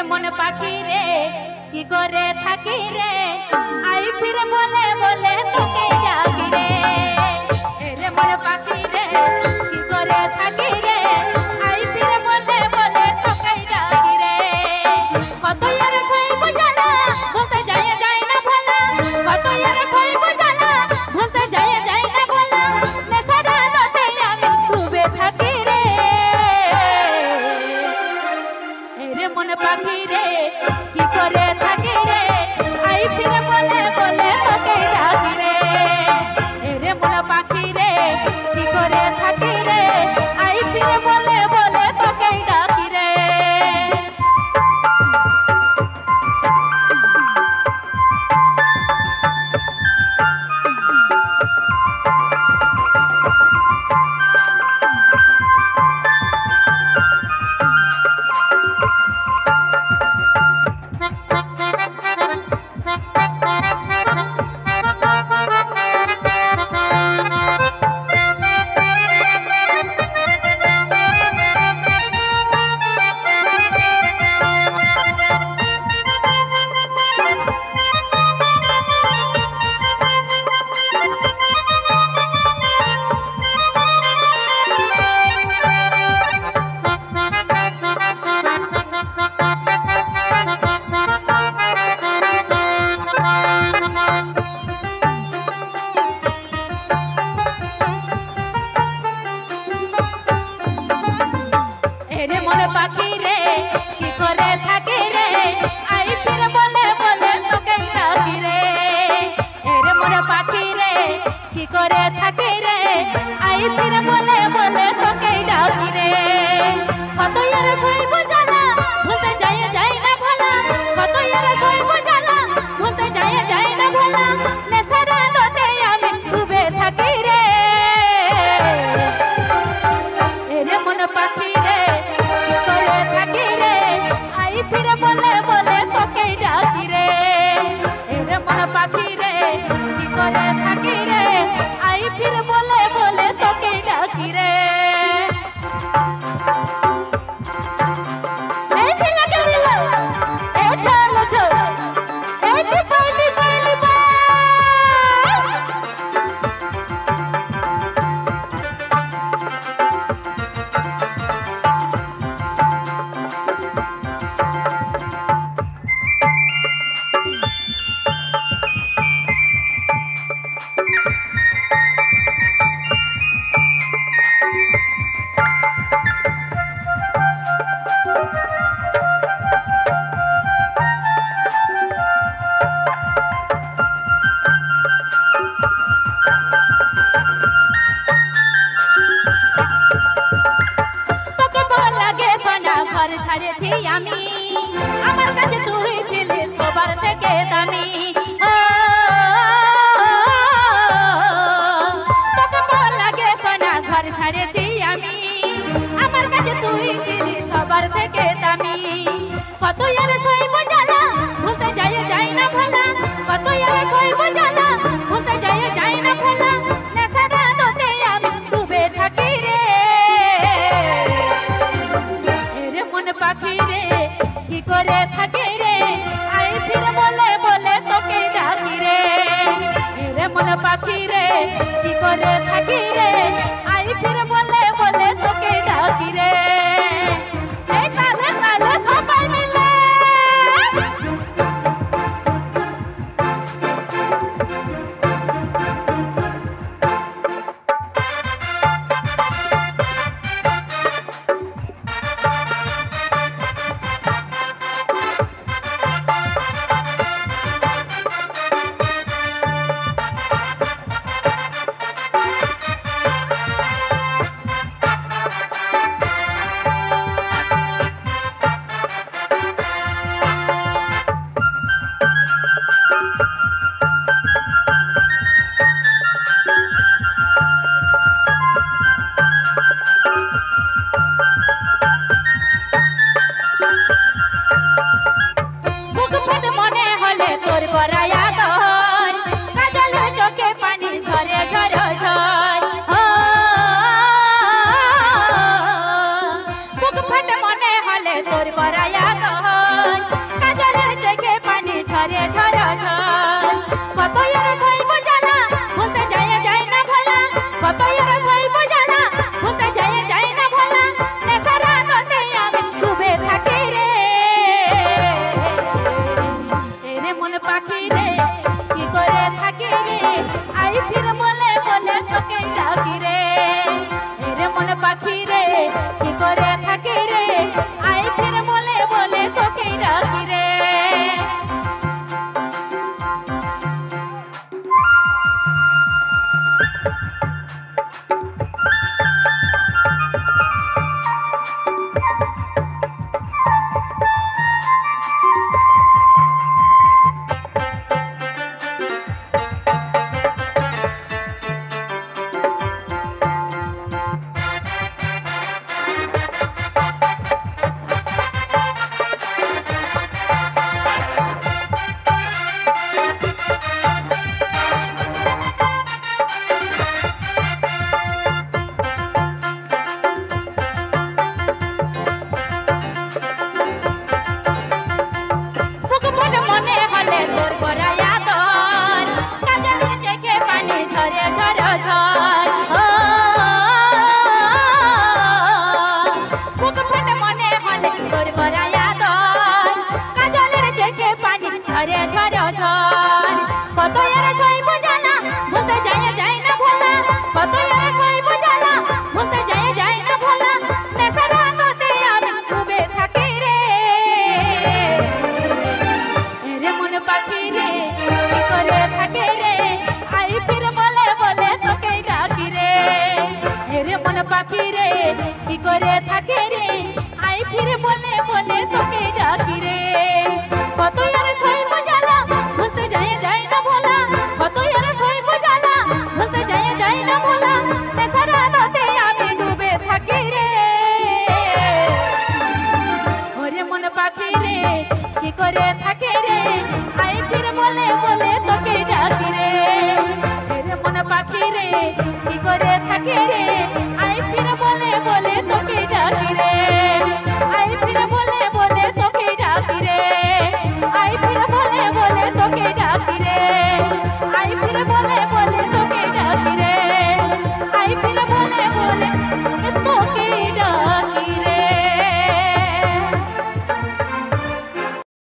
মন পাখি রে কি করে থাকি রে আই ফিরে বলে বলে তোকে ডাকি রে এরে মন পাখি রে কি করে থাকি রে আই ফিরে বলে বলে তোকে ডাকি রে কত ইয়ার সইব জ্বালা বলতে যায় না ভালা কত ইয়ার সইব জ্বালা বলতে যায় না ভালা নেশারা নদে আমি ডুবে থাকি রে এরে মন পাখি রে কি করে থাকি রে আই ফিরে বলে বলে তোকে ডাকি রে এরে মন পাখি রে কি করে থাকি রে আই ফিরে বলে বলে তোকে ডাকি রে এরে মন পাখি রে কি করে থাকি রে আই ফিরে বলে বলে তোকে ডাকি রে এরে মন পাখি রে কি করে থাকি রে আই ফিরে বলে বলে তোকে ডাকি রে কত ইয়ার সইব জ্বালা ভুলতে যায় না ভালা কত ইয়ার সইব জ্বালা ভুলতে যায় না ভালা নেশারা নদে আমি ডুবে থাকি রে এরে মন পাখি রে কি করে থাকি রে আই ফিরে বলে বলে তোকে ডাকি রে এরে মন পাখি রে কি করে থাকি রে আই ফিরে বলে বলে তোকে ডাকি রে এই দিলা দিলা এই চলো চলো এই লিপালি পালি পা তোকে বল লাগে সোনা ঘর ছাড়েছি আমি আমার কাছে তুই ছিলি সবার থেকে দামি তোকে বল লাগে সোনা ঘর ছাড়েছি আমি আমার কাছে তুই ছিলি সবার থেকে দামি কত ইয়ার সইব জ্বালা ভুলতে যায় না ভালা কত ইয়ার সইব জ্বালা ভুলতে যায় না ভালা নেশারা নদে আমি ডুবে থাকি রে এরে মন পাখি রে কি করে থাকি রে আই ফিরে বলে বলে তোকে ডাকি রে এরে মন পাখি রে কি করে থাকি রে আই ফিরে বলে বলে তোকে ডাকি রে এই তালে তালে সবাই মিলে তোকে ডাকি রে। পাখি রে কি করে থাকে রে আই ফিরে বলে বলে তোকে ডাকি রে। কত আর সইব জ্বালা ভুলতে যায় না ভোলা, কত আর সইব জ্বালা ভুলতে যায় না ভোলা, নেশার আলোতে আমি ডুবে থাকি রে। ওরে মন পাখি রে কি করে থাকে রে আই ফিরে বলে বলে তোকে ডাকি রে। রে মন পাখি রে কি করে থাকে রে